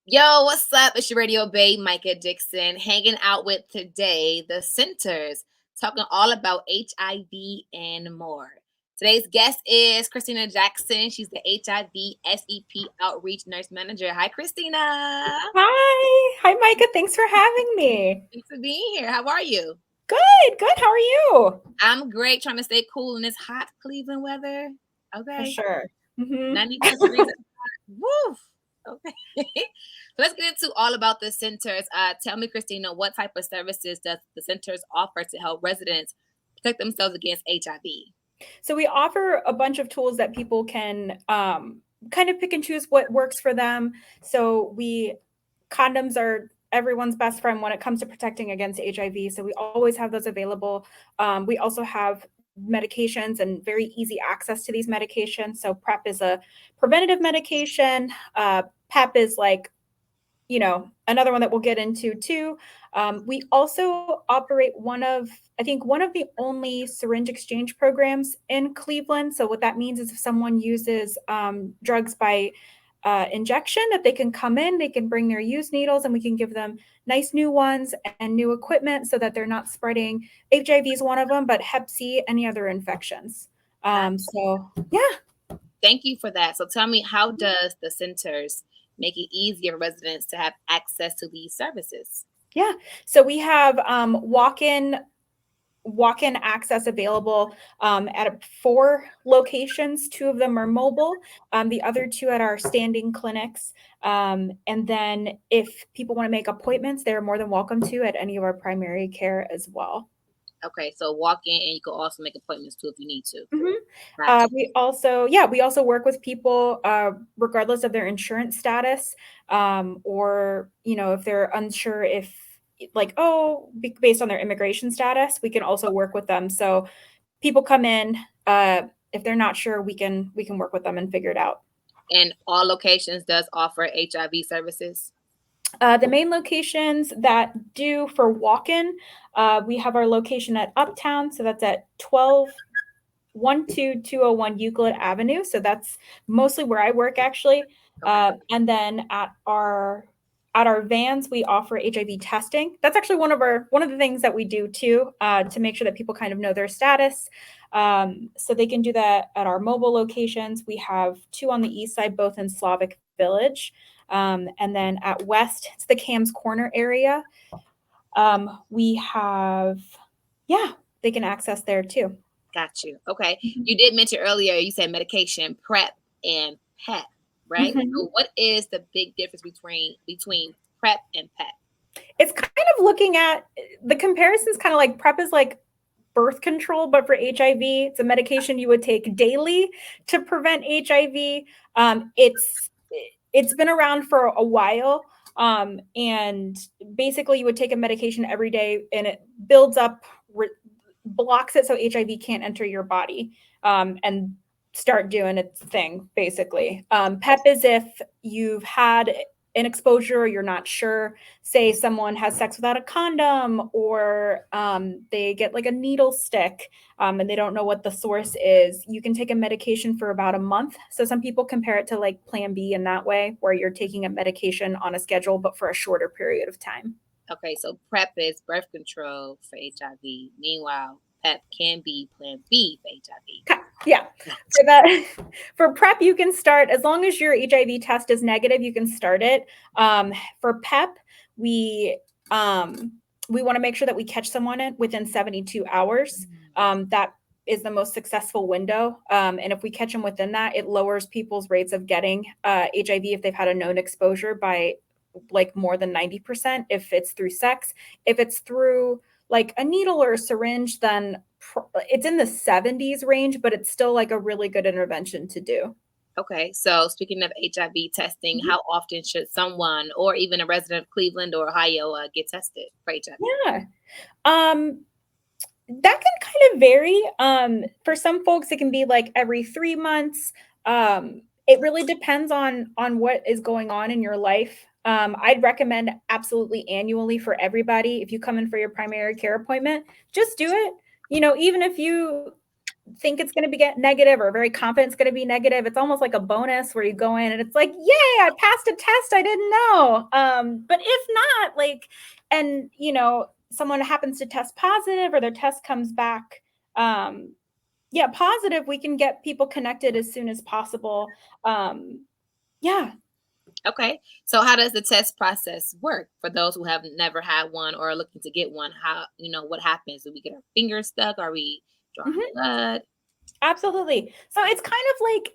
Yo, what's up? It's your radio babe, Micah Dixon, hanging out with today the centers, talking all about HIV and more. Today's guest is Christina Jackson. She's the HIV SEP Outreach Nurse Manager. Hi, Christina. Hi. Hi, Micah. Thanks for having me. Thanks for being here. How are you? Good, good. How are you? I'm great, trying to stay cool in this hot Cleveland weather. For Okay, sure. 90 plus degrees. Woo! Okay. So let's get into all about the centers. Tell me, Christina, what type of services does the centers offer to help residents protect themselves against HIV? So we offer a bunch of tools that people can kind of pick and choose what works for them. So we condoms are everyone's best friend when it comes to protecting against HIV. So we always have those available. We also have medications and very easy access to these medications. So PrEP is a preventative medication. PEP is like another one that we'll get into too. We also operate one of the only syringe exchange programs in Cleveland. So what that means is if someone uses drugs by injection, that they can come in, they can bring their used needles, and we can give them nice new ones and new equipment so that they're not spreading. HIV is one of them, but Hep C, any other infections. So yeah. Thank you for that. So tell me, how does the centers make it easier for residents to have access to these services? Yeah. So we have walk-in access available at 4 locations. 2 of them are mobile, the other 2 at our standing clinics. And then if people want to make appointments, they're more than welcome to at any of our primary care as well. Okay, so walk in and you can also make appointments too if you need to. Mhm. Gotcha. We also work with people regardless of their insurance status, or if they're unsure if like based on their immigration status, we can also work with them. So people come in, if they're not sure, we can work with them and figure it out. And all locations does offer HIV services. The main locations that do for walk-in, we have our location at Uptown, so that's at 12201 Euclid Avenue. So that's mostly where I work actually. Okay. And then at our vans, we offer HIV testing. That's actually one of the things that we do too, to make sure that people kind of know their status. So they can do that at our mobile locations. We have 2 on the east side, both in Slavic Village. And then at west, it's the Cam's Corner area. We have, yeah, they can access there too. Got you. Okay. Mhm. You did mention earlier, you said medication, PrEP, and PEP, right? Mhm. So what is the big difference between PrEP and PEP? It's kind of looking at the comparisons, kind of like PrEP is like birth control, but for HIV. It's a medication you would take daily to prevent HIV. It's been around for a while. And basically you would take a medication every day and it builds up, blocks it so HIV can't enter your body, and start doing its thing, basically. PEP is if you've had an exposure, or you're not sure, say someone has sex without a condom, or they get like a needle stick, and they don't know what the source is. You can take a medication for about a month. So some people compare it to like Plan B in that way, where you're taking a medication on a schedule, but for a shorter period of time. Okay, so PrEP is birth control for HIV. Meanwhile, PEP can be Plan B for HIV. Okay. Yeah. For that, for PrEP, you can start as long as your HIV test is negative. You can start it. For PEP, we we want to make sure that we catch someone within 72 hours. That is the most successful window. And if we catch them within that, it lowers people's rates of getting HIV if they've had a known exposure by like more than 90%. If it's through sex, if it's through like a needle or a syringe, then it's in the 70s range, but it's still like a really good intervention to do. Okay, so speaking of HIV testing, Mhm. how often should someone or even a resident of Cleveland or Ohio get tested for HIV? Yeah. Um, that can kind of vary. For some folks, it can be like every 3 months. It really depends on what is going on in your life. I'd recommend absolutely annually for everybody. If you come in for your primary care appointment, just do it. Even if you think it's going to be negative or very confident it's going to be negative, it's almost like a bonus where you go in and it's like, yay, I passed a test I didn't know. But if not, like, and someone happens to test positive or their test comes back positive, we can get people connected as soon as possible. Yeah. Okay. So how does the test process work for those who have never had one or are looking to get one? How, what happens? Do we get our fingers stuck? Are we drawing Mhm. blood? Absolutely. So it's kind of like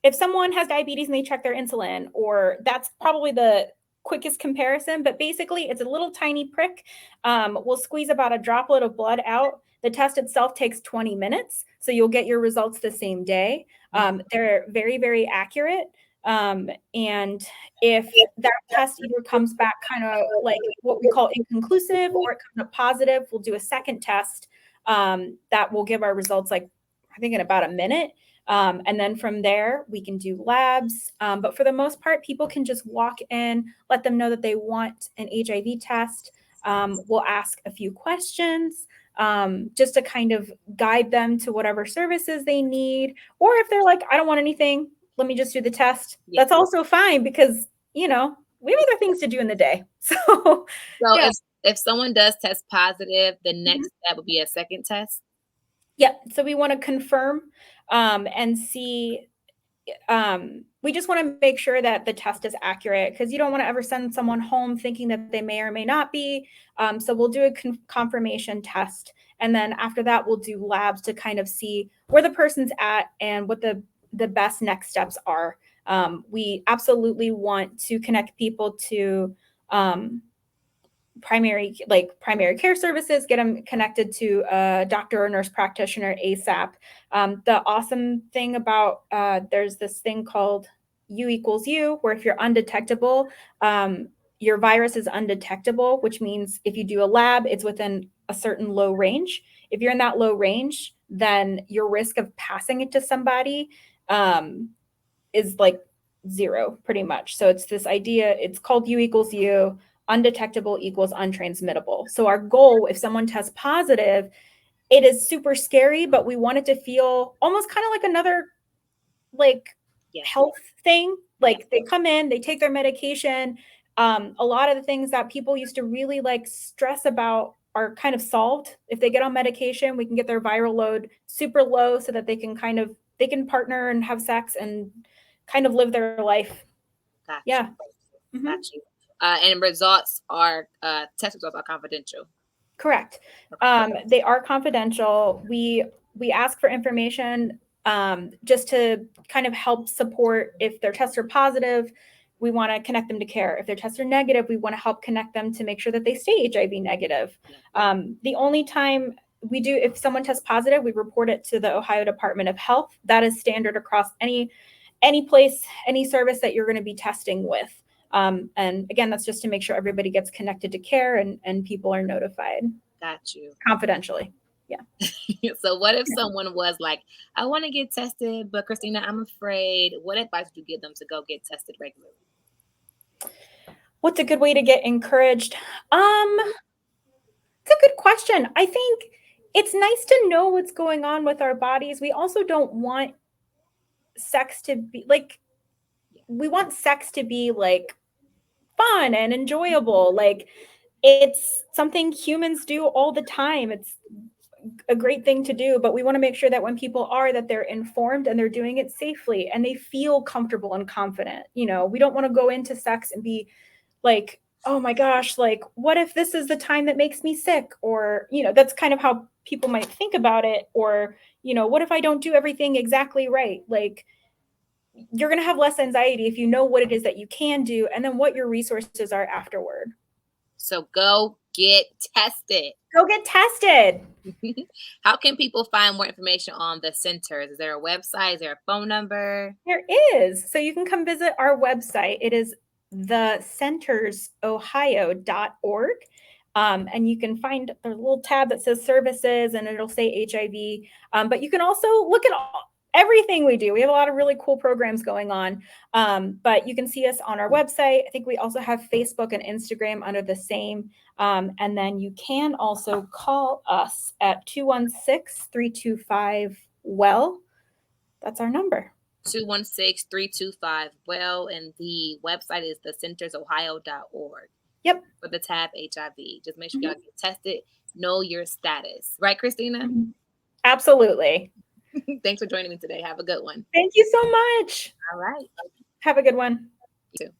if someone has diabetes and they check their insulin, or that's probably the quickest comparison, but basically it's a little tiny prick. We'll squeeze about a droplet of blood out. The test itself takes 20 minutes, so you'll get your results the same day. They're very, very accurate. And if that test either comes back kind of like what we call inconclusive or it comes up positive, we'll do a second test that will give our results like I think in about a minute. And then from there, we can do labs. But for the most part, people can just walk in, let them know that they want an HIV test. We'll ask a few questions just to kind of guide them to whatever services they need. Or if they're like, I don't want anything, let me just do the test. Yeah. That's also fine because, we have other things to do in the day. So yeah. If someone does test positive, the next step would be a second test. Yeah. So we want to confirm and see. We just want to make sure that the test is accurate because you don't want to ever send someone home thinking that they may or may not be. So we'll do a confirmation test. And then after that, we'll do labs to kind of see where the person's at and what the best next steps are. We absolutely want to connect people to primary care services, get them connected to a doctor or nurse practitioner ASAP. The awesome thing about there's this thing called U equals U, where if you're undetectable, your virus is undetectable, which means if you do a lab, it's within a certain low range. If you're in that low range, then your risk of passing it to somebody is like zero, pretty much. So it's this idea, it's called U equals U. Undetectable equals untransmittable. So our goal, if someone tests positive, it is super scary, but we want it to feel almost kind of like another health thing. Like they come in, they take their medication. A lot of the things that people used to really stress about are kind of solved. If they get on medication, we can get their viral load super low so that they can partner and have sex and kind of live their life. Gotcha. Yeah. Got you. And test results are confidential. Correct. They are confidential. We ask for information just to kind of help support. If their tests are positive, we want to connect them to care. If their tests are negative, we want to help connect them to make sure that they stay HIV negative. The only time if someone tests positive, we report it to the Ohio Department of Health. That is standard across any place, any service that you're going to be testing with. And again, that's just to make sure everybody gets connected to care and people are notified. Got you. Confidentially. Yeah. So what if someone was like, I want to get tested, but Christina, I'm afraid. What advice would you give them to go get tested regularly? What's a good way to get encouraged? It's a good question. I think it's nice to know what's going on with our bodies. We also don't want sex to be we want sex to be fun and enjoyable. It's something humans do all the time. It's a great thing to do, but we want to make sure that when people that they're informed and they're doing it safely and they feel comfortable and confident. We don't want to go into sex and be like, oh my gosh, what if this is the time that makes me sick? Or, that's kind of how people might think about it. Or, what if I don't do everything exactly right? You're going to have less anxiety if you know what it is that you can do and then what your resources are afterward. So go get tested. Go get tested. How can people find more information on the centers? Is there a website? Is there a phone number? There is. So you can come visit our website. It is thecentersohio.org. And you can find a little tab that says services and it'll say HIV. But you can also look at everything we do. We have a lot of really cool programs going on. But you can see us on our website. I think we also have Facebook and Instagram under the same. And then you can also call us at 216-325-WELL. That's our number. 216-325-WELL, and the website is thecentersohio.org. Yep. For the tab HIV. Just make sure y'all get tested. Know your status. Right, Christina? Absolutely. Thanks for joining me today. Have a good one. Thank you so much. All right. Have a good one. You too.